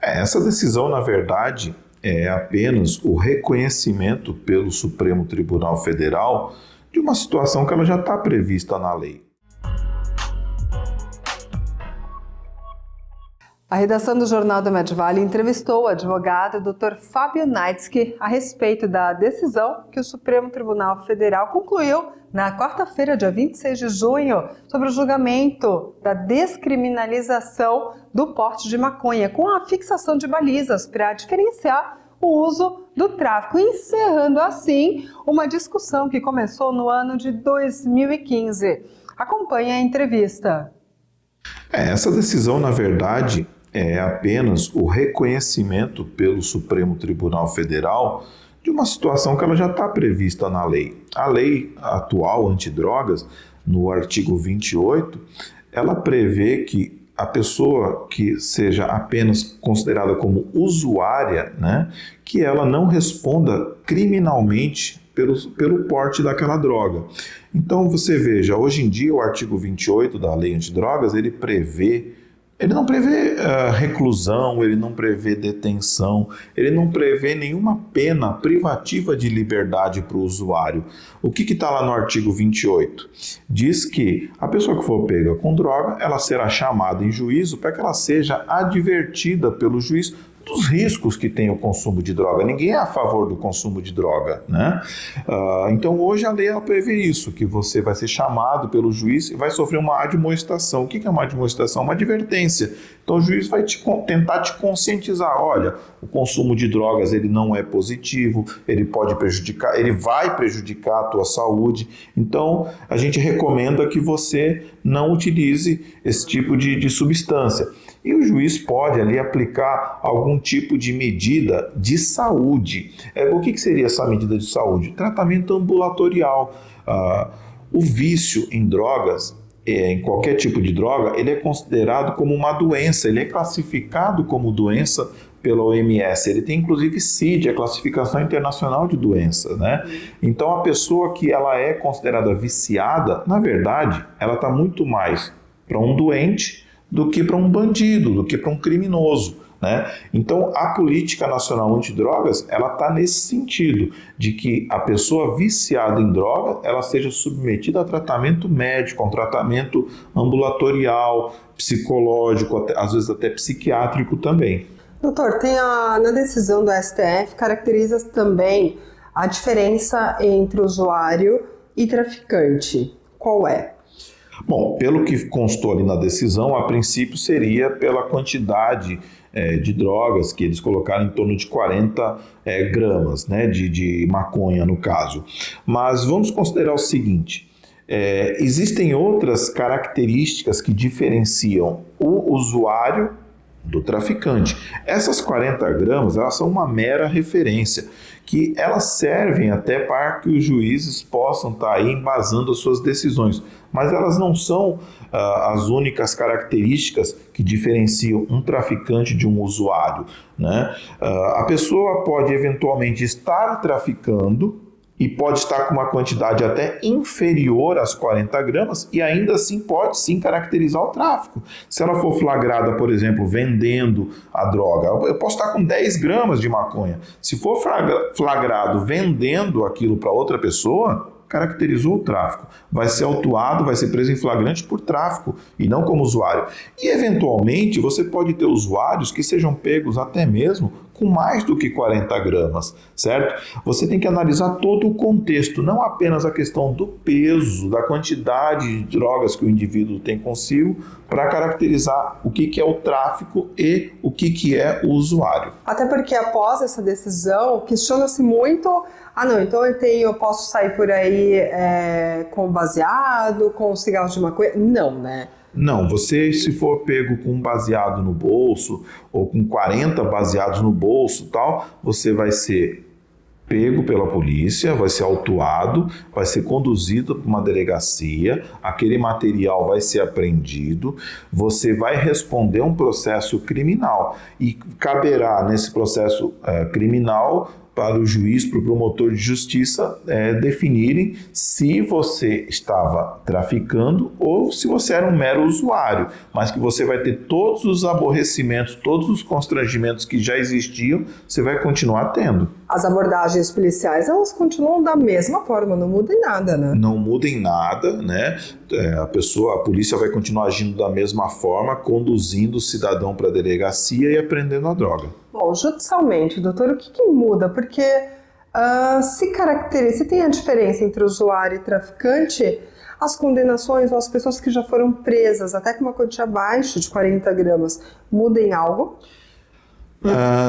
Essa decisão, na verdade, é apenas o reconhecimento pelo Supremo Tribunal Federal de uma situação que ela já está prevista na lei. A redação do Jornal da Medvale entrevistou o advogado Dr. Fábio Naitsky a respeito da decisão que o Supremo Tribunal Federal concluiu na quarta-feira, dia 26 de junho, sobre o julgamento da descriminalização do porte de maconha, com a fixação de balizas para diferenciar o uso do tráfico, encerrando assim uma discussão que começou no ano de 2015. Acompanhe a entrevista. Essa decisão, na verdade, é apenas o reconhecimento pelo Supremo Tribunal Federal de uma situação que ela já está prevista na lei. A lei atual antidrogas, no artigo 28, ela prevê que a pessoa que seja apenas considerada como usuária, que ela não responda criminalmente pelo porte daquela droga. Então você veja, hoje em dia o artigo 28 da lei antidrogas, ele não prevê reclusão, ele não prevê detenção, ele não prevê nenhuma pena privativa de liberdade para o usuário. O que está lá no artigo 28? Diz que a pessoa que for pega com droga, ela será chamada em juízo para que ela seja advertida pelo juiz dos riscos que tem o consumo de droga. Ninguém é a favor do consumo de droga, então hoje a lei prevê isso, que você vai ser chamado pelo juiz e vai sofrer uma admoestação. O que é uma admoestação? Uma advertência. Então o juiz vai tentar te conscientizar, olha, o consumo de drogas ele não é positivo, ele vai prejudicar a tua saúde, então a gente recomenda que você não utilize esse tipo de substância. E o juiz pode ali aplicar algum tipo de medida de saúde. O que seria essa medida de saúde? Tratamento ambulatorial. O vício em drogas, em qualquer tipo de droga, ele é considerado como uma doença, ele é classificado como doença pela OMS, ele tem inclusive CID, a Classificação Internacional de Doenças, Então a pessoa que ela é considerada viciada, na verdade, ela está muito mais para um doente do que para um bandido, do que para um criminoso, Então, a política nacional antidrogas, ela está nesse sentido, de que a pessoa viciada em droga, ela seja submetida a tratamento médico, a um tratamento ambulatorial, psicológico, às vezes até psiquiátrico também. Doutor, na decisão do STF, caracteriza também a diferença entre usuário e traficante. Qual é? Bom, pelo que constou ali na decisão, a princípio seria pela quantidade de drogas que eles colocaram em torno de 40 gramas, de maconha no caso. Mas vamos considerar o seguinte, existem outras características que diferenciam o usuário do traficante. Essas 40 gramas, elas são uma mera referência, que elas servem até para que os juízes possam estar aí embasando as suas decisões, mas elas não são as únicas características que diferenciam um traficante de um usuário, A pessoa pode eventualmente estar traficando e pode estar com uma quantidade até inferior às 40 gramas e ainda assim pode sim caracterizar o tráfico. Se ela for flagrada, por exemplo, vendendo a droga, eu posso estar com 10 gramas de maconha. Se for flagrado vendendo aquilo para outra pessoa, caracterizou o tráfico. Vai ser autuado, vai ser preso em flagrante por tráfico e não como usuário. E eventualmente você pode ter usuários que sejam pegos até mesmo com mais do que 40 gramas, certo? Você tem que analisar todo o contexto, não apenas a questão do peso, da quantidade de drogas que o indivíduo tem consigo, para caracterizar o que é o tráfico e o que é o usuário. Até porque após essa decisão, questiona-se muito, então eu posso sair por aí com baseado, com cigarros de maconha? Não, Não, você se for pego com um baseado no bolso ou com 40 baseados no bolso tal, você vai ser pego pela polícia, vai ser autuado, vai ser conduzido para uma delegacia, aquele material vai ser apreendido, você vai responder um processo criminal e caberá nesse processo criminal para o juiz, para o promotor de justiça definirem se você estava traficando ou se você era um mero usuário, mas que você vai ter todos os aborrecimentos, todos os constrangimentos que já existiam, você vai continuar tendo. As abordagens policiais, elas continuam da mesma forma, não muda em nada, né? Não muda em nada, né? A polícia vai continuar agindo da mesma forma, conduzindo o cidadão para a delegacia e apreendendo a droga. Bom, judicialmente, doutor, o que muda? Porque se tem a diferença entre usuário e traficante, as condenações ou as pessoas que já foram presas, até com uma quantia abaixo de 40 gramas, mudam em algo?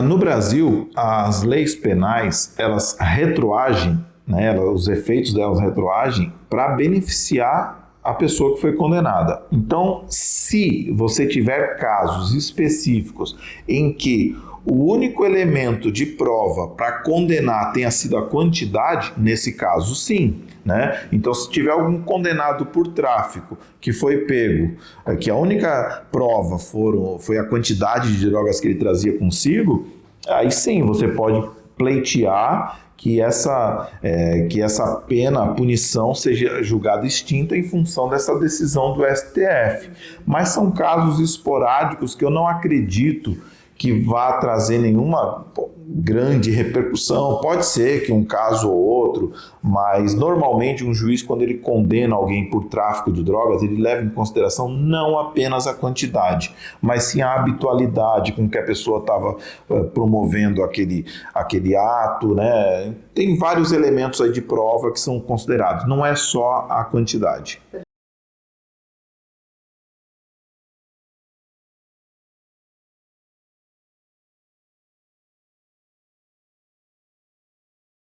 No Brasil, as leis penais, elas retroagem, né, os efeitos delas retroagem para beneficiar a pessoa que foi condenada. Então, se você tiver casos específicos em que o único elemento de prova para condenar tenha sido a quantidade, nesse caso sim, né? Então, se tiver algum condenado por tráfico que foi pego, que a única prova foi a quantidade de drogas que ele trazia consigo, aí sim você pode pleitear que essa pena, a punição, seja julgada extinta em função dessa decisão do STF. Mas são casos esporádicos que eu não acredito que vá trazer nenhuma grande repercussão. Pode ser que um caso ou outro, mas normalmente um juiz, quando ele condena alguém por tráfico de drogas, ele leva em consideração não apenas a quantidade, mas sim a habitualidade com que a pessoa estava promovendo aquele ato, né? Tem vários elementos aí de prova que são considerados, não é só a quantidade.